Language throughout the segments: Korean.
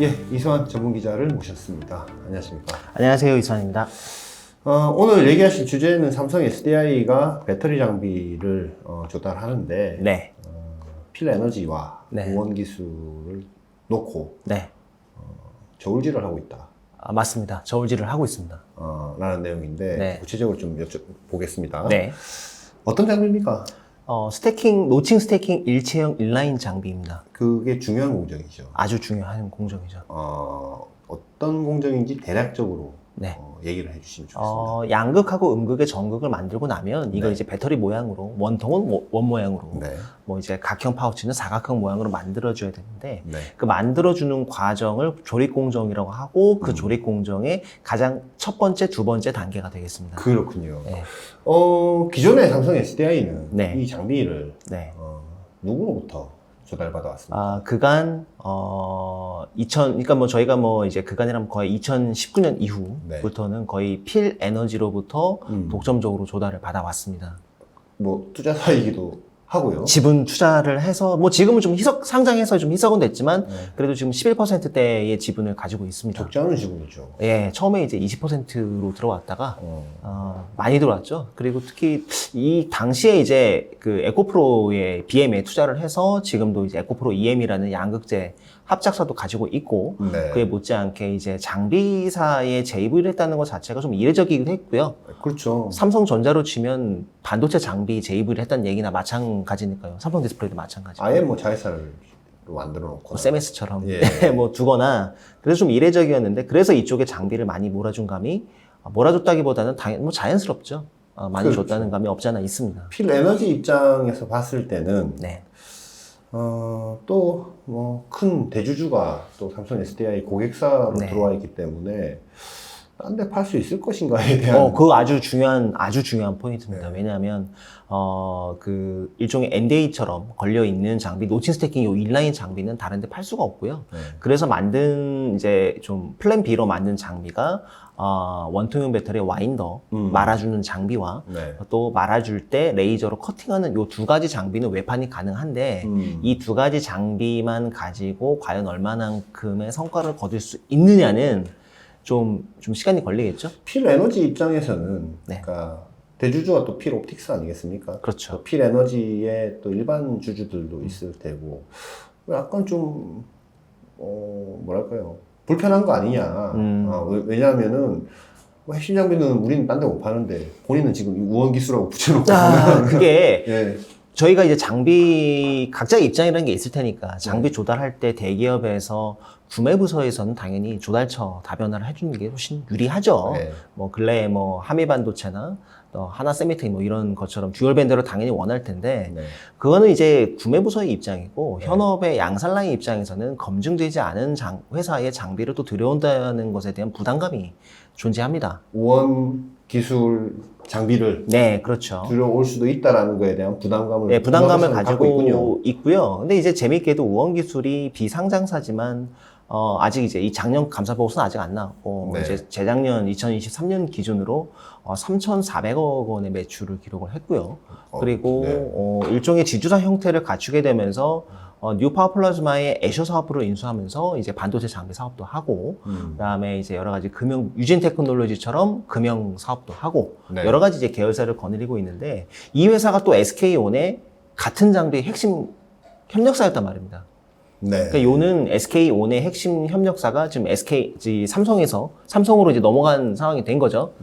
예, 이수환 전문 기자를 모셨습니다. 안녕하십니까? 안녕하세요, 이수환입니다. 오늘 얘기하실 주제는 삼성 SDI가 배터리 장비를 조달하는데 네. 필에너지와 네. 우원 기술을 놓고 네. 저울질을 하고 있다. 맞습니다. 저울질을 하고 있습니다. 라는 내용인데 네. 구체적으로 좀 여쭤보겠습니다. 네. 어떤 장비입니까? 노칭 스태킹 일체형 인라인 장비입니다. 그게 중요한 공정이죠. 아주 중요한 공정이죠. 어떤 공정인지 대략적으로 네. 얘기를 해주시면 좋겠습니다. 양극하고 음극의 전극을 만들고 나면 이걸 네. 이제 배터리 모양으로, 원통은 원 모양으로, 네. 뭐 이제 각형 파우치는 사각형 모양으로 만들어줘야 되는데, 네. 그 만들어주는 과정을 조립 공정이라고 하고, 그 조립 공정의 가장 첫 번째, 두 번째 단계가 되겠습니다. 그렇군요. 네. 기존의 삼성 SDI는 네. 이 장비를 네. 누구로부터 조달받아 왔습니다. 그간, 그러니까 뭐 저희가 뭐 이제 그간이라면 거의 2019년 이후부터는 거의 필 에너지로부터 독점적으로 조달을 받아왔습니다. 뭐 투자사이기도 하고요. 지분 투자를 해서, 뭐 지금은 좀 상장해서 좀 희석은 됐지만, 네. 그래도 지금 11%대의 지분을 가지고 있습니다. 적지 않은 지분이죠. 예, 처음에 이제 20%로 들어왔다가, 많이 들어왔죠. 그리고 특히 이 당시에 이제 그 에코프로의 BM에 투자를 해서 지금도 이제 에코프로 EM이라는 양극재 합작사도 가지고 있고, 네. 그에 못지않게 이제 장비사에 재입을 했다는 것 자체가 좀 이례적이기도 했고요. 그렇죠. 삼성전자로 치면 반도체 장비 재입을 했다는 얘기나 마찬가지니까요. 삼성 디스플레이도 마찬가지고. 아예 뭐 자회사를 만들어 놓고. 세메스처럼 예. 뭐 두거나 그래서 좀 이례적이었는데 그래서 이쪽에 장비를 많이 몰아준 감이 몰아줬다기보다는 뭐 자연스럽죠. 많이 그렇죠. 줬다는 감이 없지 않아 있습니다. 필 에너지 입장에서 봤을 때는 네. 또 뭐 큰 대주주가 또 삼성 SDI 고객사로 네. 들어와 있기 때문에 딴 데 팔 수 있을 것인가에 대한 그거 아주 중요한 포인트입니다. 네. 왜냐하면, 그, 일종의 NDA처럼 걸려있는 장비, 노칭 스태킹 요 인라인 장비는 다른 데 팔 수가 없고요. 네. 그래서 만든, 이제 좀 플랜 B로 만든 장비가, 원통형 배터리 와인더, 말아주는 장비와, 네. 또 말아줄 때 레이저로 커팅하는 요 두 가지 장비는 외판이 가능한데, 이 두 가지 장비만 가지고 과연 얼마만큼의 성과를 거둘 수 있느냐는 좀 시간이 걸리겠죠? 필 에너지 입장에서는 네. 그러니까 대주주가 또 필 옵틱스 아니겠습니까? 그렇죠. 또 필 에너지의 또 일반 주주들도 있을 테고 약간 좀 뭐랄까요 불편한 거 아니냐. 왜냐하면은 뭐 핵심 장비는 우리는 딴 데 못 파는데 본인은 지금 우원 기술하고 붙여놓고 그게 예. 저희가 이제 각자의 입장이라는 게 있을 테니까 장비 조달할 때 대기업에서 구매부서에서는 당연히 조달처 다변화를 해주는 게 훨씬 유리하죠. 네. 뭐 근래에 뭐 한미반도체나 또 하나세미트 뭐 이런 것처럼 듀얼 밴더를 당연히 원할 텐데 네. 그거는 이제 구매부서의 입장이고 현업의 양산라인 입장에서는 검증되지 않은 회사의 장비를 또 들여온다는 것에 대한 부담감이 존재합니다. 우원 기술 장비를 네, 그렇죠. 들어올 수도 있다라는 거에 대한 부담감을 네, 부담감을 가지고 있군요. 있고요. 근데 이제 재밌게도 우원기술이 비상장사지만 아직 이제 이 작년 감사보고서는 아직 안 나왔고 네. 이제 재작년 2023년 기준으로 3,400억 원의 매출을 기록을 했고요. 그리고 네. 일종의 지주사 형태를 갖추게 되면서 뉴 파워플라즈마의 애셔 사업부를 인수하면서 이제 반도체 장비 사업도 하고 그다음에 이제 여러 가지 유진 테크놀로지처럼 금융 사업도 하고 네. 여러 가지 이제 계열사를 거느리고 있는데 이 회사가 또 SK온의 같은 장비의 핵심 협력사였단 말입니다. 네. 그러니까 요는 SK온의 핵심 협력사가 지금 삼성으로 이제 넘어간 상황이 된 거죠.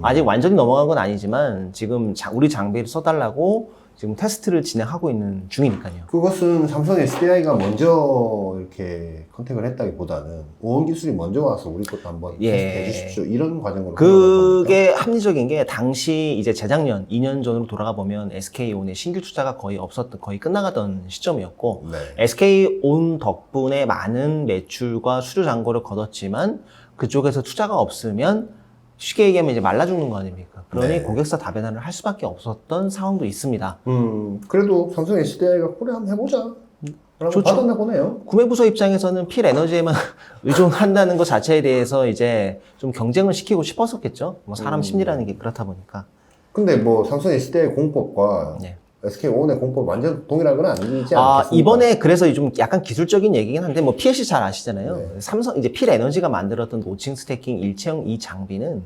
아직 완전히 넘어간 건 아니지만 지금 우리 장비를 써달라고 지금 테스트를 진행하고 있는 중이니까요. 그것은 삼성 SDI가 먼저 이렇게 컨택을 했다기보다는 우원 기술이 먼저 와서 우리 것도 한번 테스트해 주십시오. 이런 과정으로. 그게 합리적인 게 당시 이제 재작년 2년 전으로 돌아가 보면 SK온의 신규 투자가 거의 끝나가던 시점이었고 네. SK온 덕분에 많은 매출과 수주 잔고를 거뒀지만 그쪽에서 투자가 없으면 쉽게 얘기하면 이제 말라 죽는 거 아닙니까? 그러니 네. 고객사 다변화를 할 수밖에 없었던 상황도 있습니다. 그래도 삼성 SDI가 그래 한번 해보자. 좋죠. 받았나 보네요. 구매부서 입장에서는 필 에너지에만 의존한다는 것 자체에 대해서 이제 좀 경쟁을 시키고 싶었었겠죠. 뭐 사람 심리라는 게 그렇다 보니까. 근데 뭐 삼성 SDI 공법과 네. SK온의 공법 완전 동일한 건 아니지 않겠습니까? 이번에 그래서 좀 약간 기술적인 얘기긴 한데, 뭐 PLC 잘 아시잖아요. 네. 삼성, 이제 필 에너지가 만들었던 노칭 스태킹 일체형 이 장비는,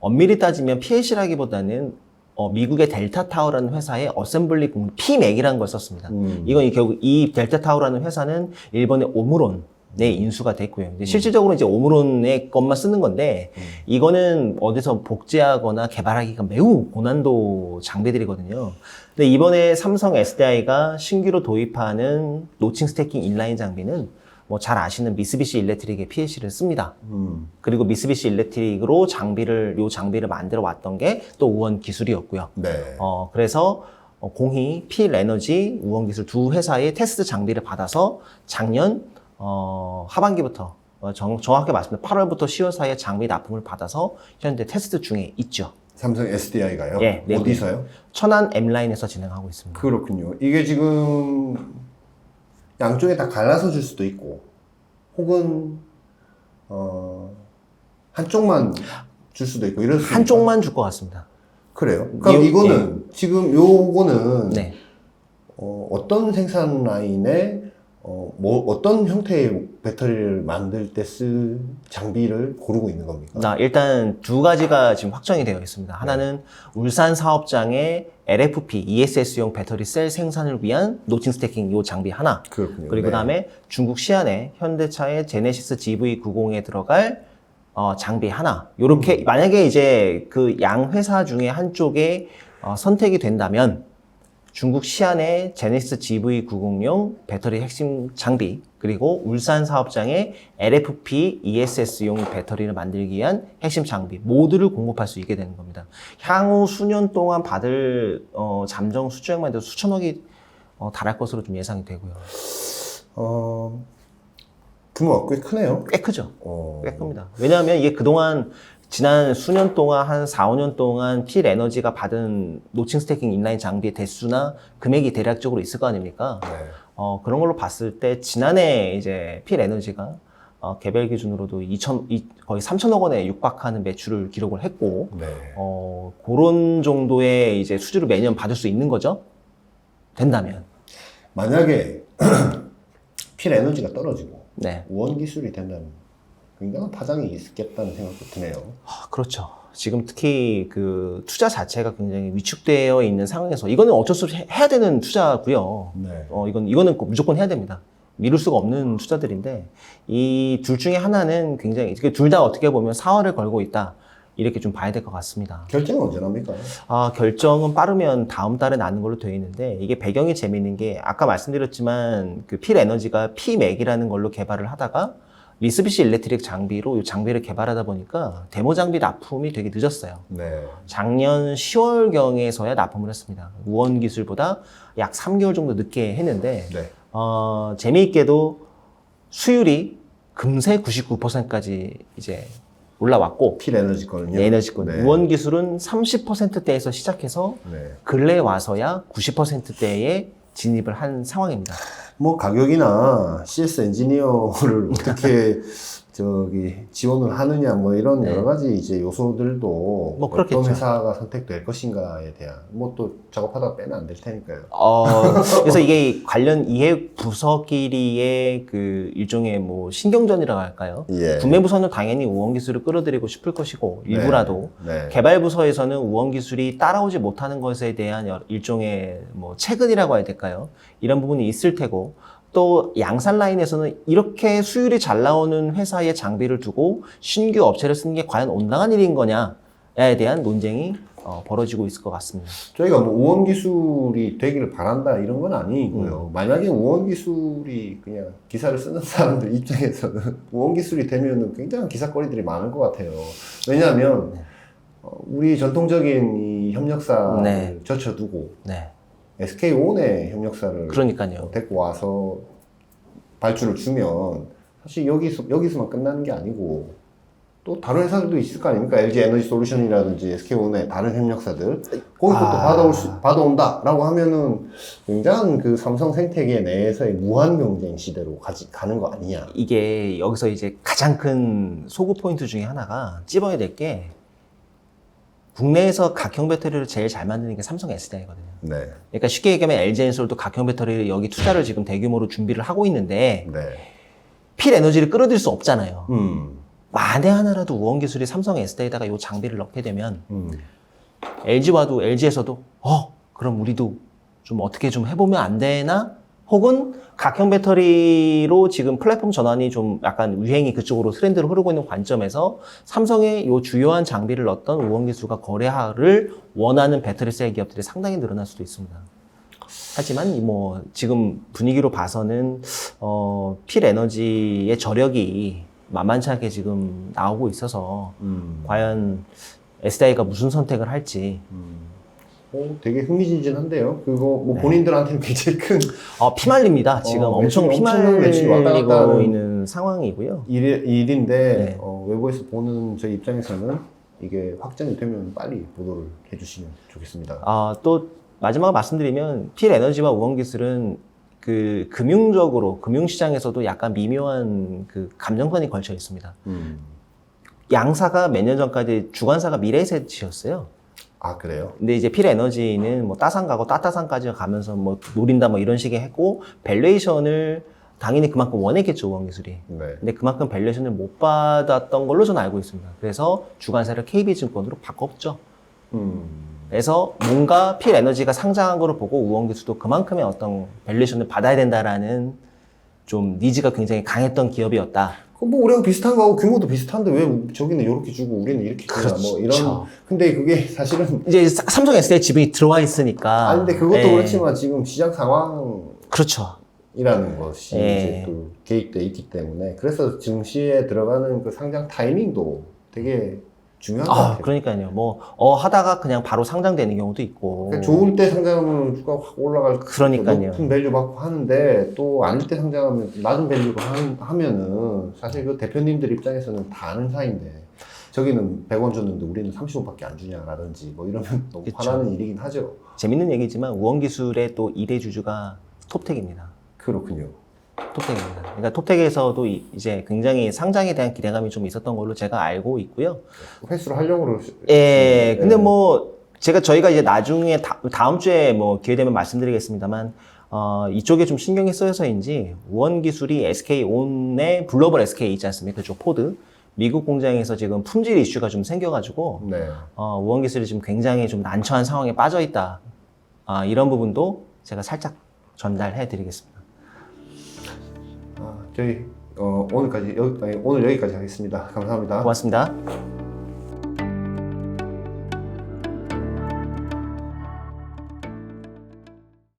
엄밀히 따지면 PLC라기보다는 미국의 델타 타워라는 회사의 어셈블리 공문 P맥이라는 걸 썼습니다. 이건 결국 이 델타 타워라는 회사는 일본의 오므론에 인수가 됐고요. 이제 실질적으로 이제 오므론의 것만 쓰는 건데, 이거는 어디서 복제하거나 개발하기가 매우 고난도 장비들이거든요. 근데 이번에 삼성 SDI가 신규로 도입하는 노칭 스태킹 인라인 장비는 뭐 잘 아시는 미쓰비시 일렉트릭의 PLC를 씁니다. 그리고 미쓰비시 일렉트릭으로 요 장비를 만들어 왔던 게 또 우원 기술이었고요. 네. 그래서 공히, 필 에너지, 우원 기술 두 회사의 테스트 장비를 받아서 작년 하반기부터 정확하게 말씀드리면 8월부터 10월 사이에 장비 납품을 받아서 현재 테스트 중에 있죠. 삼성 SDI가요? 예, 네. 어디서요? 천안 M라인에서 진행하고 있습니다. 그렇군요. 이게 지금 양쪽에 다 갈라서 줄 수도 있고, 혹은 한쪽만 줄 수도 있고 이럴 수 한쪽만 줄 것 같습니다. 그래요? 그럼 이거는 지금 요거는 네. 어떤 생산 라인에 어떤 형태의 배터리를 만들 때 쓸 장비를 고르고 있는 겁니까? 일단 두 가지가 지금 확정이 되어 있습니다. 하나는 울산 사업장의 LFP, ESS용 배터리 셀 생산을 위한 노칭 스태킹 요 장비 하나. 그렇군요. 그리고 네. 그다음에 중국 시안의 현대차의 제네시스 GV90에 들어갈 장비 하나. 요렇게 만약에 이제 그 양 회사 중에 한쪽에 선택이 된다면 중국 시안의 제네시스 GV90용 배터리 핵심 장비, 그리고 울산 사업장의 LFP ESS용 배터리를 만들기 위한 핵심 장비 모두를 공급할 수 있게 되는 겁니다. 향후 수년 동안 받을 잠정 수주액만 해도 수천억이 달할 것으로 좀 예상이 되고요. 규모가 꽤 크네요. 꽤 크죠. 꽤 큽니다. 왜냐하면 이게 그동안 지난 수년 동안 한 4, 5년 동안 필 에너지가 받은 노칭 스태킹 인라인 장비의 대수나 금액이 대략적으로 있을 거 아닙니까? 네. 그런 걸로 봤을 때 지난해 이제 필 에너지가 개별 기준으로도 거의 3천억 원에 육박하는 매출을 기록을 했고, 네. 그런 정도의 이제 수주를 매년 받을 수 있는 거죠. 된다면. 만약에 필 에너지가 떨어지고 네. 우원 기술이 된다면 굉장한 파장이 있겠다는 생각도 드네요. 그렇죠. 지금 특히 그 투자 자체가 굉장히 위축되어 있는 상황에서 이거는 어쩔 수 없이 해야 되는 투자고요. 네. 이거는 꼭 무조건 해야 됩니다. 미룰 수가 없는 투자들인데 이 둘 중에 하나는 굉장히 둘 다 어떻게 보면 사활을 걸고 있다. 이렇게 좀 봐야 될 것 같습니다. 결정은 언제 납니까? 결정은 빠르면 다음 달에 나는 걸로 되어 있는데 이게 배경이 재미있는 게 아까 말씀드렸지만 그 필 에너지가 P맥이라는 걸로 개발을 하다가 미쓰비시 일렉트릭 장비로 이 장비를 개발하다 보니까 데모 장비 납품이 되게 늦었어요. 네. 작년 10월경에서야 납품을 했습니다. 우원 기술보다 약 3개월 정도 늦게 했는데 네. 재미있게도 수율이 금세 99%까지 이제 올라왔고 필 에너지 거는요? 에너지권 네. 우원 기술은 30%대에서 시작해서 네. 근래에 와서야 90%대에 진입을 한 상황입니다. 뭐 가격이나 CS 엔지니어를 어떻게 지원을 하느냐 뭐 이런 네. 여러 가지 이제 요소들도 뭐 그렇겠죠. 어떤 회사가 선택될 것인가에 대한 뭐 또 작업하다가 빼면 안 될 테니까요. 그래서 이게 관련 이해 부서끼리의 그 일종의 뭐 신경전이라고 할까요? 예. 구매부서는 당연히 우원 기술을 끌어들이고 싶을 것이고 일부라도 네. 개발부서에서는 우원 기술이 따라오지 못하는 것에 대한 일종의 뭐 체근이라고 해야 될까요? 이런 부분이 있을 테고 또 양산 라인에서는 이렇게 수율이 잘 나오는 회사의 장비를 두고 신규 업체를 쓰는 게 과연 온당한 일인 거냐에 대한 논쟁이 벌어지고 있을 것 같습니다. 저희가 뭐 우원 기술이 되기를 바란다 이런 건 아니고요. 만약에 우원 기술이 그냥 기사를 쓰는 사람들 입장에서는 우원 기술이 되면은 굉장한 기사거리들이 많을 것 같아요. 왜냐하면 우리 전통적인 이 협력사를 네. 젖혀두고 네. SK온의 협력사를 그러니까요. 데리고 와서 발주를 주면 사실 여기서만 끝나는 게 아니고 또 다른 회사들도 있을 거 아닙니까? LG 에너지 솔루션이라든지 SK온의 다른 협력사들 거기서 또 받아온다라고 하면은 굉장한 그 삼성 생태계 내에서의 무한 경쟁 시대로 가는 거 아니냐? 이게 여기서 이제 가장 큰 소구 포인트 중에 하나가 찝어야 될 게 국내에서 각형 배터리를 제일 잘 만드는 게 삼성 SDI거든요. 네. 그러니까 쉽게 얘기하면 LG엔솔도 각형 배터리를 여기 투자를 지금 대규모로 준비를 하고 있는데 네. 필 에너지를 끌어들일 수 없잖아요. 만에 하나라도 우원기술이 삼성 SDI에다가 이 장비를 넣게 되면 LG에서도 그럼 우리도 좀 어떻게 좀 해보면 안 되나? 혹은 각형 배터리로 지금 플랫폼 전환이 좀 약간 유행이 그쪽으로 트렌드로 흐르고 있는 관점에서 삼성의 이 주요한 장비를 넣었던 우원기술과 거래를 원하는 배터리 셀 기업들이 상당히 늘어날 수도 있습니다. 하지만 뭐 지금 분위기로 봐서는 필 에너지의 저력이 만만치 않게 지금 나오고 있어서 과연 SDI가 무슨 선택을 할지 되게 흥미진진한데요. 그거 뭐 본인들한테는 굉장히 큰 피말립니다. 지금 엄청 매출이 왔다 갔다 피말리고 하는 있는 상황이고요. 일인데 네. 외부에서 보는 저희 입장에서는 이게 확정이 되면 빨리 보도를 해주시면 좋겠습니다. 또 마지막으로 말씀드리면 필 에너지와 우원기술은 그 금융시장에서도 약간 미묘한 그 감정선이 걸쳐 있습니다. 양사가 몇 년 전까지 주관사가 미래에셋이었어요. 아, 그래요? 근데 이제 필 에너지는 뭐 따산 가고 따따산까지 가면서 뭐 노린다 뭐 이런 식의 했고 밸류에이션을 당연히 그만큼 원했겠죠, 우원기술이. 네. 근데 그만큼 밸류에이션을 못 받았던 걸로 저는 알고 있습니다. 그래서 주관사를 KB증권으로 바꿨죠. 그래서 뭔가 필 에너지가 상장한 거를 보고 우원기술도 그만큼의 어떤 밸류에이션을 받아야 된다라는 좀 니즈가 굉장히 강했던 기업이었다. 뭐 우리가 비슷한 거하고 규모도 비슷한데 왜 저기는 이렇게 주고 우리는 이렇게 주냐 뭐 이런. 근데 그게 사실은 이제 삼성 SDI 지분이 들어와 있으니까. 근데 그것도 그렇지만 지금 시장 상황 그렇죠. 이라는 것이 이제 또 개입돼 있기 때문에 그래서 증시에 들어가는 그 상장 타이밍도 되게 중요한 것 같아요. 그러니까요. 뭐 하다가 그냥 바로 상장되는 경우도 있고. 그러니까 좋을 때 상장하면 주가가 확 올라갈 그러니까요. 높은 밸류 받고 하는데 또 아닐 때 상장하면 낮은 밸류로 하면은 사실 그 대표님들 입장에서는 다 아는 사이인데 저기는 100원 줬는데 우리는 30원밖에 안 주냐라든지 뭐 이러면 너무 그쵸. 화나는 일이긴 하죠. 재밌는 얘기지만 우원기술의 또 2대 주주가 톱텍입니다. 그렇군요. 톱텍입니다. 그러니까 톱텍에서도 이제 굉장히 상장에 대한 기대감이 좀 있었던 걸로 제가 알고 있고요. 회수를 하려고 근데 뭐 저희가 이제 나중에 다음 주에 뭐 기회 되면 말씀드리겠습니다만 이쪽에 좀 신경이 쓰여서인지 우원기술이 SK온의 글로벌 SK 있지 않습니까? 그쪽 포드 미국 공장에서 지금 품질 이슈가 좀 생겨가지고 우원기술이 지금 굉장히 좀 난처한 상황에 빠져 있다. 이런 부분도 제가 살짝 전달해 드리겠습니다. 저희 오늘 여기까지 하겠습니다. 감사합니다. 고맙습니다.